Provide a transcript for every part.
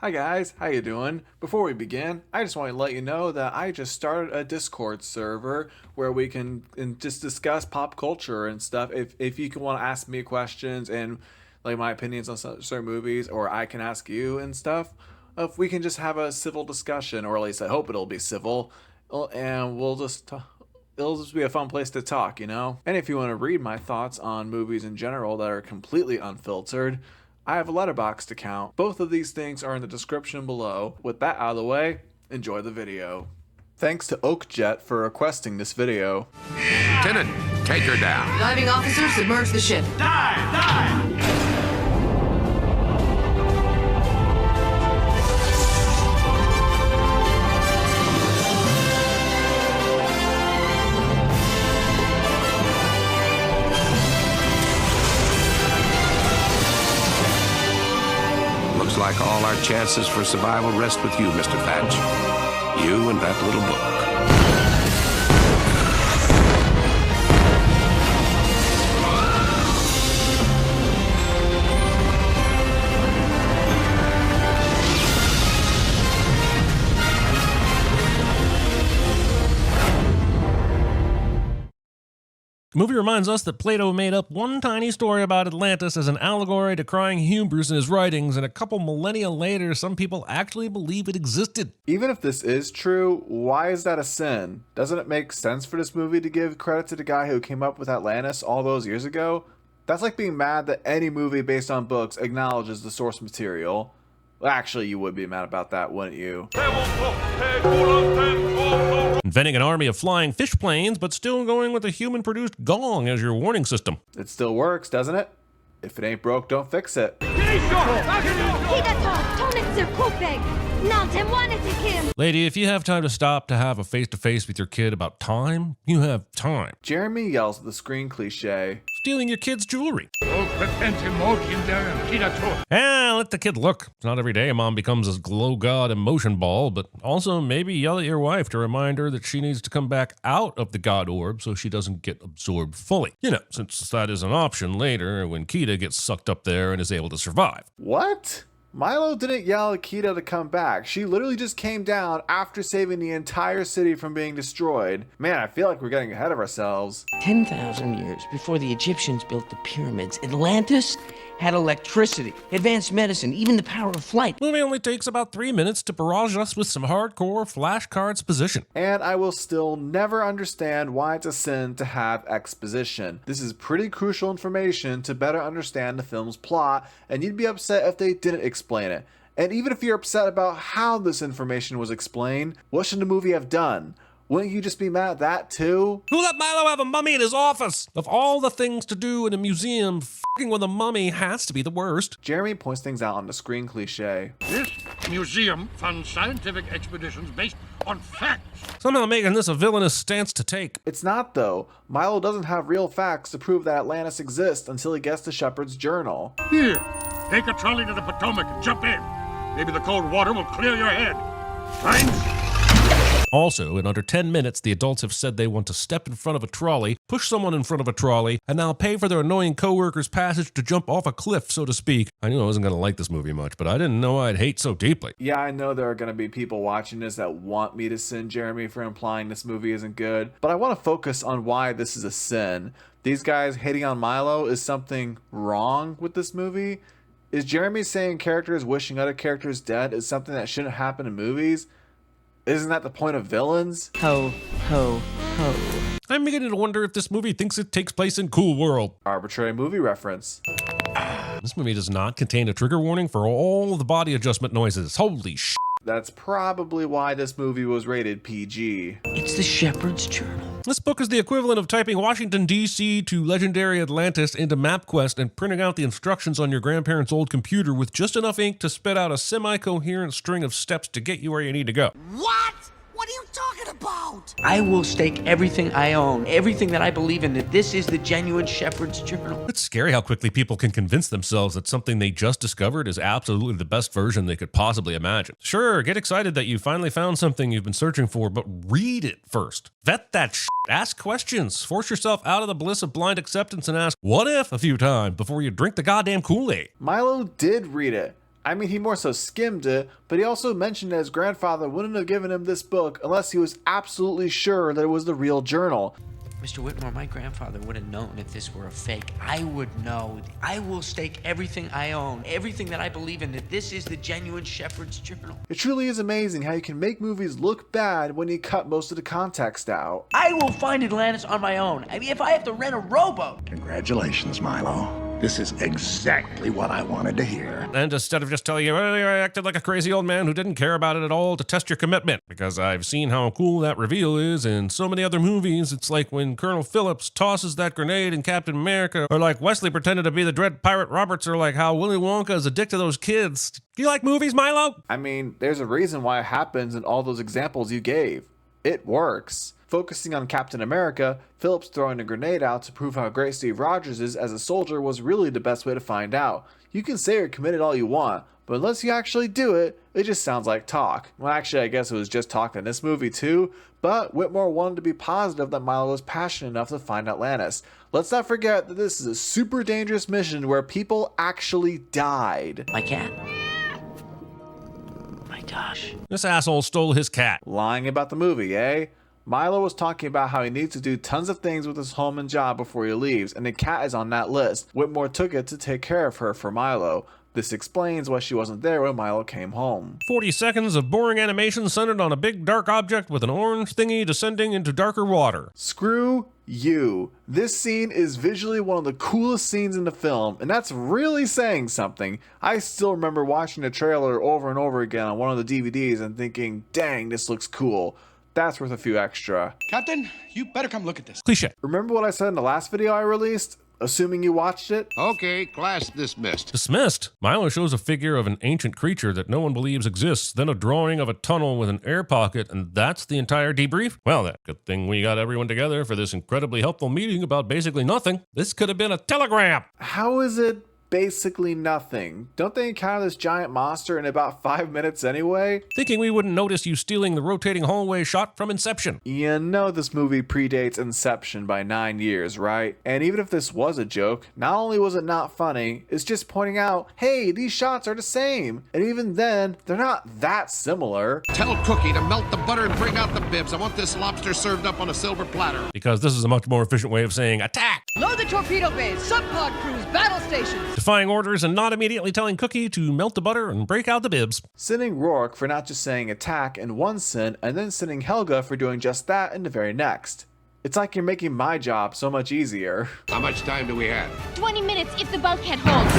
Hi guys, how you doing? Before we begin, I just want to let you know that I just started a Discord server where we can just discuss pop culture and stuff. If you can want to ask me questions and like my opinions on certain movies, or I can ask you and stuff, if we can just have a civil discussion, or at least I hope it'll be civil, and it'll just be a fun place to talk, you know? And if you want to read my thoughts on movies in general that are completely unfiltered, I have a Letterboxd account. Both of these things are in the description below. With that out of the way, enjoy the video. Thanks to Oakjet for requesting this video. Lieutenant, take her down. Diving officer, submerge the ship. Dive! Looks like all our chances for survival rest with you, Mr. Thatch. You and that little book. The movie reminds us that Plato made up one tiny story about Atlantis as an allegory decrying hubris in his writings, and a couple millennia later, some people actually believe it existed. Even if this is true, why is that a sin? Doesn't it make sense for this movie to give credit to the guy who came up with Atlantis all those years ago? That's like being mad that any movie based on books acknowledges the source material. Well, actually, you would be mad about that, wouldn't you? Inventing an army of flying fish planes, but still going with a human-produced gong as your warning system. It still works, doesn't it? If it ain't broke, don't fix it. Lady, if you have time to stop to have a face-to-face with your kid about time, you have time. Jeremy yells at the screen cliche. Stealing your kid's jewelry. Let the kid look. It's not every day a mom becomes a glow god emotion ball, but also maybe yell at your wife to remind her that she needs to come back out of the god orb so she doesn't get absorbed fully. You know, since that is an option later when Kita gets sucked up there and is able to survive. What? Milo didn't yell at Kita to come back. She literally just came down after saving the entire city from being destroyed. Man, I feel like we're getting ahead of ourselves. 10,000 years before the Egyptians built the pyramids, Atlantis had electricity, advanced medicine, even the power of flight. Movie only takes about 3 minutes to barrage us with some hardcore flashcards position. And I will still never understand why it's a sin to have exposition. This is pretty crucial information to better understand the film's plot, and you'd be upset if they didn't explain it. And even if you're upset about how this information was explained, what should the movie have done? Wouldn't you just be mad at that too? Who let Milo have a mummy in his office? Of all the things to do in a museum, f***ing with a mummy has to be the worst. Jeremy points things out on the screen cliche. This museum funds scientific expeditions based on facts. Somehow making this a villainous stance to take. It's not though. Milo doesn't have real facts to prove that Atlantis exists until he gets the Shepherd's Journal. Here, take a trolley to the Potomac and jump in. Maybe the cold water will clear your head. Fine? Also, in under 10 minutes, the adults have said they want to step in front of a trolley, push someone in front of a trolley, and now pay for their annoying coworker's passage to jump off a cliff, so to speak. I knew I wasn't going to like this movie much, but I didn't know I'd hate so deeply. Yeah, I know there are going to be people watching this that want me to sin Jeremy for implying this movie isn't good, but I want to focus on why this is a sin. These guys hating on Milo, is something wrong with this movie? Is Jeremy saying characters wishing other characters dead is something that shouldn't happen in movies? Isn't that the point of villains? Ho, ho, ho. I'm beginning to wonder if this movie thinks it takes place in Cool World. Arbitrary movie reference. This movie does not contain a trigger warning for all of the body adjustment noises. Holy sh**. That's probably why this movie was rated PG. It's the Shepherd's Journal. This book is the equivalent of typing Washington, D.C. to legendary Atlantis into MapQuest and printing out the instructions on your grandparents' old computer with just enough ink to spit out a semi-coherent string of steps to get you where you need to go. What? What are you talking about? I will stake everything I own, everything that I believe in, that this is the genuine Shepherd's Journal. It's scary how quickly people can convince themselves that something they just discovered is absolutely the best version they could possibly imagine. Sure, get excited that you finally found something you've been searching for, but read it first. Vet that shit. Ask questions. Force yourself out of the bliss of blind acceptance and ask, what if, a few times before you drink the goddamn Kool-Aid. Milo did read it. I mean, he more so skimmed it, but he also mentioned that his grandfather wouldn't have given him this book unless he was absolutely sure that it was the real journal. Mr. Whitmore, my grandfather would have known if this were a fake. I would know. I will stake everything I own, everything that I believe in, that this is the genuine Shepherd's Journal. It truly is amazing how you can make movies look bad when you cut most of the context out. I will find Atlantis on my own. I mean, if I have to rent a rowboat. Congratulations, Milo. This is exactly what I wanted to hear. And instead of just telling you, well, I acted like a crazy old man who didn't care about it at all to test your commitment, because I've seen how cool that reveal is in so many other movies. It's like when Colonel Phillips tosses that grenade in Captain America, or like Wesley pretended to be the Dread Pirate Roberts, or like how Willy Wonka is addicted to those kids. Do you like movies, Milo? I mean, there's a reason why it happens in all those examples you gave. It works. Focusing on Captain America, Phillips throwing a grenade out to prove how great Steve Rogers is as a soldier was really the best way to find out. You can say you're committed all you want, but unless you actually do it, it just sounds like talk. Well, actually, I guess it was just talk in this movie too, but Whitmore wanted to be positive that Milo was passionate enough to find Atlantis. Let's not forget that this is a super dangerous mission where people actually died. My cat. My gosh. This asshole stole his cat. Lying about the movie, eh? Milo was talking about how he needs to do tons of things with his home and job before he leaves, and the cat is on that list. Whitmore took it to take care of her for Milo. This explains why she wasn't there when Milo came home. 40 seconds of boring animation centered on a big dark object with an orange thingy descending into darker water. Screw you. This scene is visually one of the coolest scenes in the film, and that's really saying something. I still remember watching the trailer over and over again on one of the DVDs and thinking, dang, this looks cool. That's worth a few extra. Captain, you better come look at this. Cliche. Remember what I said in the last video I released? Assuming you watched it? Okay, class dismissed. Dismissed. Milo shows a figure of an ancient creature that no one believes exists, then a drawing of a tunnel with an air pocket, and that's the entire debrief? Well then, good thing we got everyone together for this incredibly helpful meeting about basically nothing. This could have been a telegram. How is it basically nothing? Don't they encounter this giant monster in about 5 minutes anyway? Thinking we wouldn't notice you stealing the rotating hallway shot from Inception. You know this movie predates Inception by 9 years, right? And even if this was a joke, not only was it not funny, it's just pointing out, hey, these shots are the same. And even then, they're not that similar. Tell Cookie to melt the butter and bring out the bibs. I want this lobster served up on a silver platter. Because this is a much more efficient way of saying attack. Load the torpedo bays, subpod crews, battle stations. Defying orders and not immediately telling Cookie to melt the butter and break out the bibs. Sinning Rourke for not just saying attack in one scene and then sinning Helga for doing just that in the very next. It's like you're making my job so much easier. How much time do we have? 20 minutes if the bulkhead holds.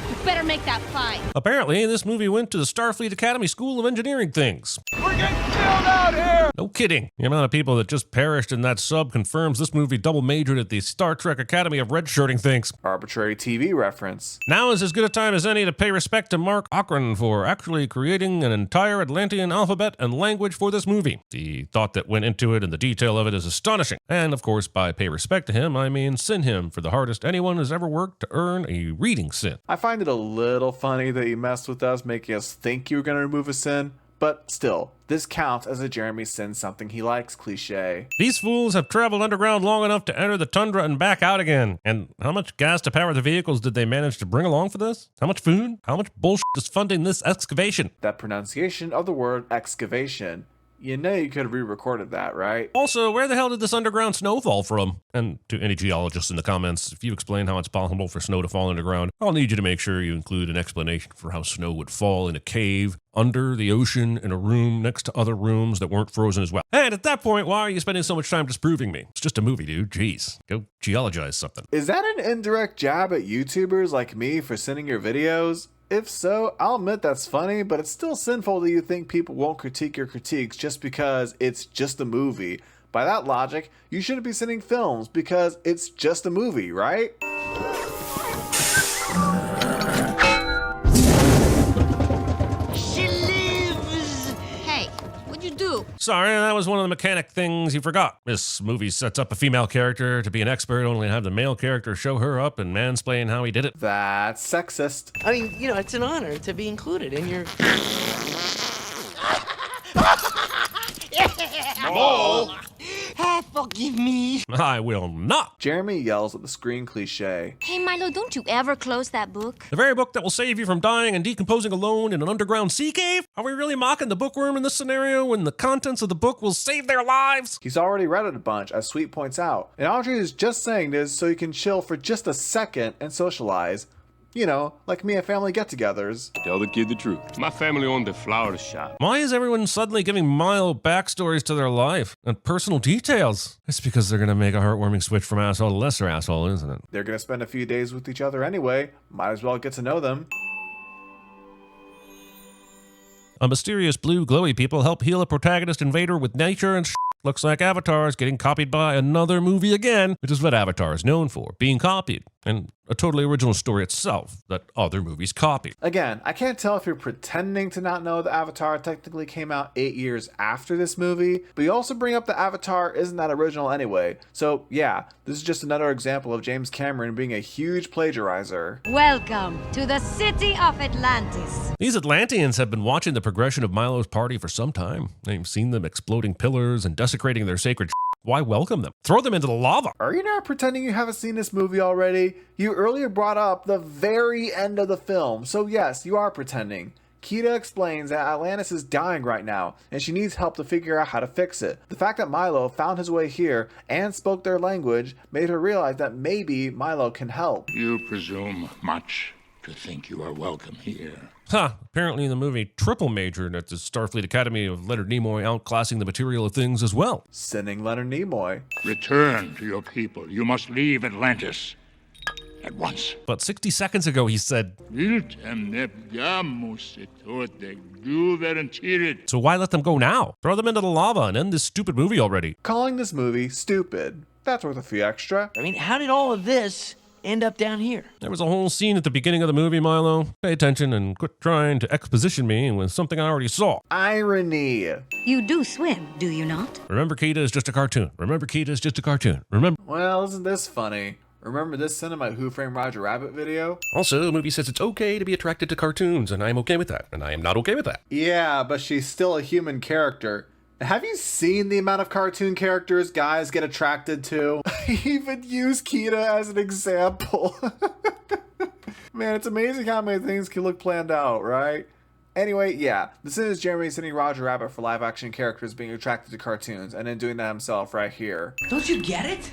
You better make that 5. Apparently, this movie went to the Starfleet Academy School of Engineering things. We're getting killed out here! No kidding. The amount of people that just perished in that sub confirms this movie double majored at the Star Trek Academy of redshirting things. Arbitrary TV reference. Now is as good a time as any to pay respect to Mark Cochran for actually creating an entire Atlantean alphabet and language for this movie. The thought that went into it and the detail of it is astonishing. And of course, by pay respect to him, I mean sin him for the hardest anyone has ever worked to earn a reading sin. I find it a little funny that you messed with us, making us think you were going to remove a sin, but still, this counts as a Jeremy sins something he likes cliche. These fools have traveled underground long enough to enter the tundra and back out again. And how much gas to power the vehicles did they manage to bring along for this? How much food? How much bullshit is funding this excavation? That pronunciation of the word excavation. You know you could have re-recorded that, right? Also, where the hell did this underground snow fall from? And to any geologists in the comments, if you explain how it's possible for snow to fall underground, I'll need you to make sure you include an explanation for how snow would fall in a cave, under the ocean, in a room next to other rooms that weren't frozen as well. And at that point, why are you spending so much time disproving me? It's just a movie, dude. Jeez. Go geologize something. Is that an indirect jab at YouTubers like me for sending your videos? If so, I'll admit that's funny, but it's still sinful that you think people won't critique your critiques just because it's just a movie. By that logic, you shouldn't be sending films because it's just a movie, right? She lives! Hey, what'd you do? Sorry, that was one of the mechanic things you forgot. This movie sets up a female character to be an expert, only to have the male character show her up and mansplain how he did it. That's sexist. I mean, you know, it's an honor to be included in your... Mole! Half for Forgive me. I will not. Jeremy yells at the screen cliche. Hey, Milo, don't you ever close that book. The very book that will save you from dying and decomposing alone in an underground sea cave? Are we really mocking the bookworm in this scenario when the contents of the book will save their lives? He's already read it a bunch, as Sweet points out. And Audrey is just saying this so he can chill for just a second and socialize. You know, like me at family get-togethers. Tell the kid the truth. My family owned a flower shop. Why is everyone suddenly giving Milo backstories to their life and personal details? It's because they're going to make a heartwarming switch from asshole to lesser asshole, isn't it? They're going to spend a few days with each other anyway. Might as well get to know them. A mysterious blue glowy people help heal a protagonist invader with nature and Looks like Avatar is getting copied by another movie again, which is what Avatar is known for, being copied, and a totally original story itself that other movies copy. Again, I can't tell if you're pretending to not know that Avatar technically came out 8 years after this movie, but you also bring up that Avatar isn't that original anyway. So yeah, this is just another example of James Cameron being a huge plagiarizer. Welcome to the city of Atlantis. These Atlanteans have been watching the progression of Milo's party for some time. They've seen them exploding pillars and desecrating their sacred Why welcome them? Throw them into the lava. Are you not pretending you haven't seen this movie already? You earlier brought up the very end of the film, so yes, you are pretending. Kita explains that Atlantis is dying right now, and she needs help to figure out how to fix it. The fact that Milo found his way here and spoke their language made her realize that maybe Milo can help. You presume much to think you are welcome here. Apparently in the movie Triple majored at the Starfleet Academy of Leonard Nimoy outclassing the material of things as well. Sending Leonard Nimoy. Return to your people. You must leave Atlantis. At once. But 60 seconds ago he said, so why let them go now? Throw them into the lava and end this stupid movie already. Calling this movie stupid. That's worth a few extra. I mean, how did all of this end up down here? There was a whole scene at the beginning of the movie, Milo. Pay attention and quit trying to exposition me with something I already saw. Irony. You do swim, do you not? Remember, Kita is just a cartoon. Remember, Kita is just a cartoon. Remember. Well, isn't this funny? Remember this Cinema Who Framed Roger Rabbit video? Also, the movie says it's okay to be attracted to cartoons, and I'm okay with that. And I am not okay with that. Yeah, but she's still a human character. Have you seen the amount of cartoon characters guys get attracted to? I even use Kita as an example. Man, it's amazing how many things can look planned out, right? Anyway, yeah, this is Jeremy sending Roger Rabbit for live action characters being attracted to cartoons and then doing that himself right here. Don't you get it?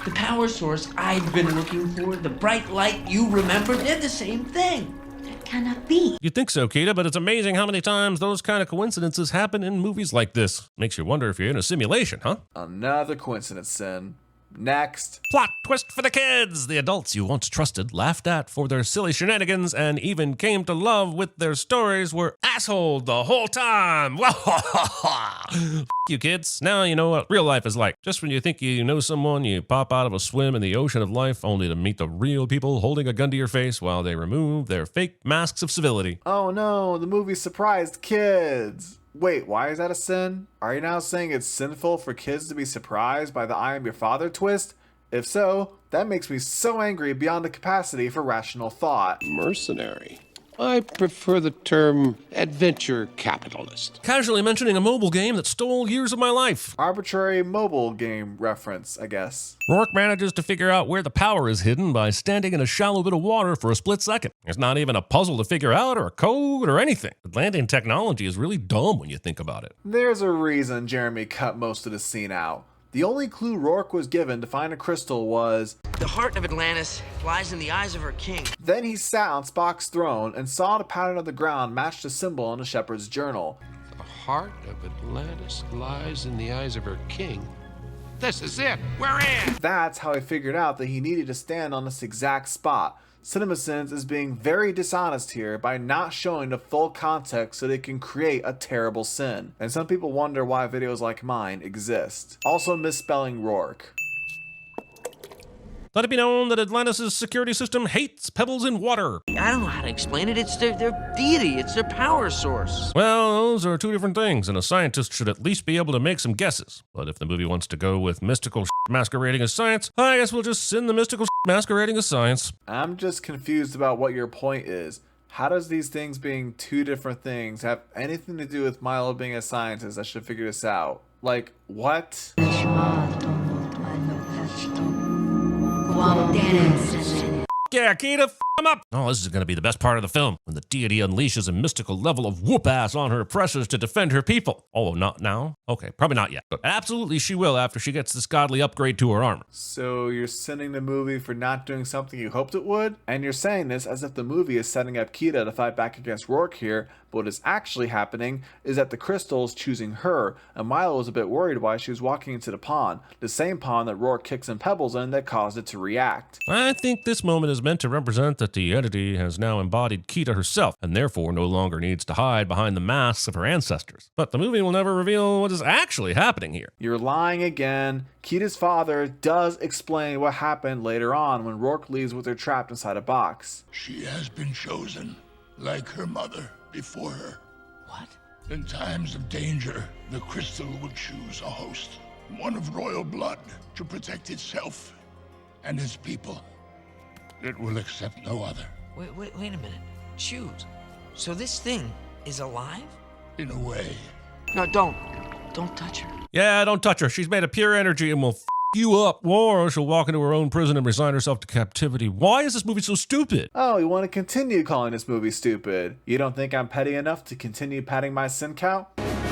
The power source I've been looking for, the bright light you remember, did the same thing. That cannot be. You'd think so, Kita, but it's amazing how many times those kind of coincidences happen in movies like this. Makes you wonder if you're in a simulation, huh? Another coincidence, Sin. Next. Plot twist for the kids! The adults you once trusted, laughed at for their silly shenanigans, and even came to love with their stories were assholed the whole time! F you kids. Now you know what real life is like. Just when you think you know someone, you pop out of a swim in the ocean of life only to meet the real people holding a gun to your face while they remove their fake masks of civility. Oh no, the movie surprised kids! Wait, why is that a sin? Are you now saying it's sinful for kids to be surprised by the I am your father twist? If so, that makes me so angry beyond the capacity for rational thought. Mercenary. I prefer the term adventure capitalist. Casually mentioning a mobile game that stole years of my life. Arbitrary mobile game reference, I guess. Rourke manages to figure out where the power is hidden by standing in a shallow bit of water for a split second. It's not even a puzzle to figure out or a code or anything. Atlantean technology is really dumb when you think about it. There's a reason Jeremy cut most of the scene out. The only clue Rourke was given to find a crystal was, the heart of Atlantis lies in the eyes of her king. Then he sat on Spock's throne and saw the pattern of the ground match the symbol in a shepherd's journal. The heart of Atlantis lies in the eyes of her king. This is it. We're in. That's how he figured out that he needed to stand on this exact spot. CinemaSins is being very dishonest here by not showing the full context so they can create a terrible sin. And some people wonder why videos like mine exist. Also misspelling Rourke. Let it be known that Atlantis' security system hates pebbles in water. I don't know how to explain it. It's their deity. It's their power source. Well, those are two different things, and a scientist should at least be able to make some guesses. But if the movie wants to go with mystical masquerading as science, I guess we'll just send the mystical masquerading as science. I'm just confused about what your point is. How does these things being two different things have anything to do with Milo being a scientist? I should figure this out. Like, what? Yeah, Kita, f him up! Oh, this is going to be the best part of the film, when the deity unleashes a mystical level of whoop-ass on her oppressors to defend her people. Oh, not now? Okay, probably not yet. But absolutely she will after she gets this godly upgrade to her armor. So you're sending the movie for not doing something you hoped it would? And you're saying this as if the movie is setting up Kita to fight back against Rourke here, but what is actually happening is that the crystal's choosing her, and Milo was a bit worried why she was walking into the pond, the same pond that Rourke kicked some pebbles in that caused it to react. I think this moment is meant to represent that the entity has now embodied Kita herself, and therefore no longer needs to hide behind the masks of her ancestors. But the movie will never reveal what is actually happening here. You're lying again. Kita's father does explain what happened later on when Rourke leaves with her trapped inside a box. She has been chosen, like her mother before her. What? In times of danger, the crystal will choose a host, one of royal blood, to protect itself and its people. It will accept no other. Wait a minute. Choose. So this thing is alive? In a way. No, don't touch her. Yeah, don't touch her. She's made of pure energy and will f you up. Or she'll walk into her own prison and resign herself to captivity. Why is this movie so stupid? Oh, you want to continue calling this movie stupid? You don't think I'm petty enough to continue patting my sin cow?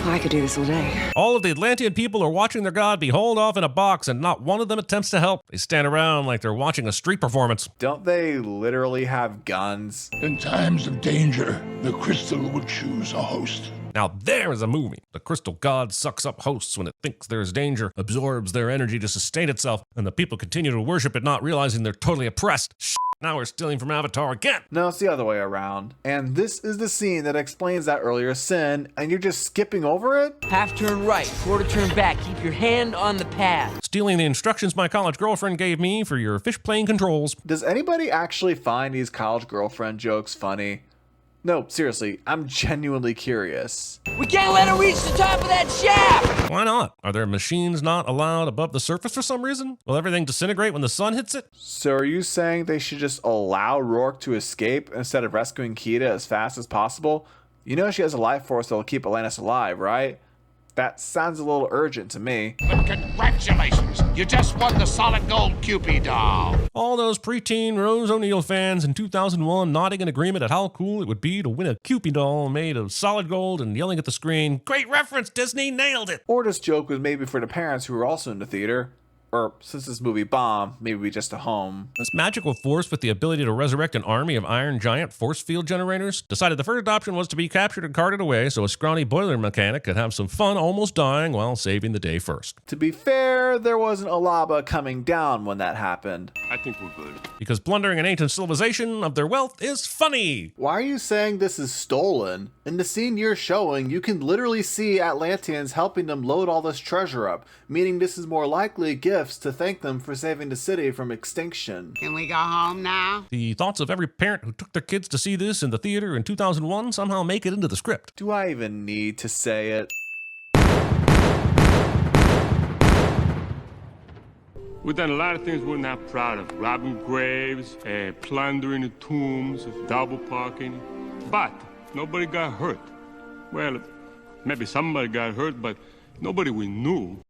I could do this all day. All of the Atlantean people are watching their god be hauled off in a box, and not one of them attempts to help. They stand around like they're watching a street performance. Don't they literally have guns? In times of danger, the crystal will choose a host. Now there is a movie. The crystal god sucks up hosts when it thinks there is danger, absorbs their energy to sustain itself, and the people continue to worship it, not realizing they're totally oppressed. Now we're stealing from Avatar again. No, it's the other way around. And this is the scene that explains that earlier sin, and you're just skipping over it? Half turn right, quarter turn back. Keep your hand on the pad. Stealing the instructions my college girlfriend gave me for your fish plane controls. Does anybody actually find these college girlfriend jokes funny? No, seriously, I'm genuinely curious. We can't let her reach the top of that shaft! Why not? Are there machines not allowed above the surface for some reason? Will everything disintegrate when the sun hits it? So are you saying they should just allow Rourke to escape instead of rescuing Kita as fast as possible? You know she has a life force that'll keep Atlantis alive, right? That sounds a little urgent to me. But congratulations! You just won the solid gold Cupid doll! All those preteen Rose O'Neal fans in 2001 nodding in agreement at how cool it would be to win a Cupid doll made of solid gold and yelling at the screen, "Great reference, Disney, nailed it!" Or this joke was maybe for the parents who were also in the theater. Or, since this movie bombed, maybe just a home. This magical force with the ability to resurrect an army of Iron Giant force field generators decided the first option was to be captured and carted away so a scrawny boiler mechanic could have some fun almost dying while saving the day first. To be fair, there wasn't a lava coming down when that happened. I think we're good. Because plundering an ancient civilization of their wealth is funny. Why are you saying this is stolen? In the scene you're showing, you can literally see Atlanteans helping them load all this treasure up, meaning this is more likely gifts to thank them for saving the city from extinction. Can we go home now? The thoughts of every parent who took their kids to see this in the theater in 2001 somehow make it into the script. Do I even need to say it? We've done a lot of things we're not proud of. Robbing graves, plundering the tombs, double parking. But nobody got hurt. Well, maybe somebody got hurt, but nobody we knew.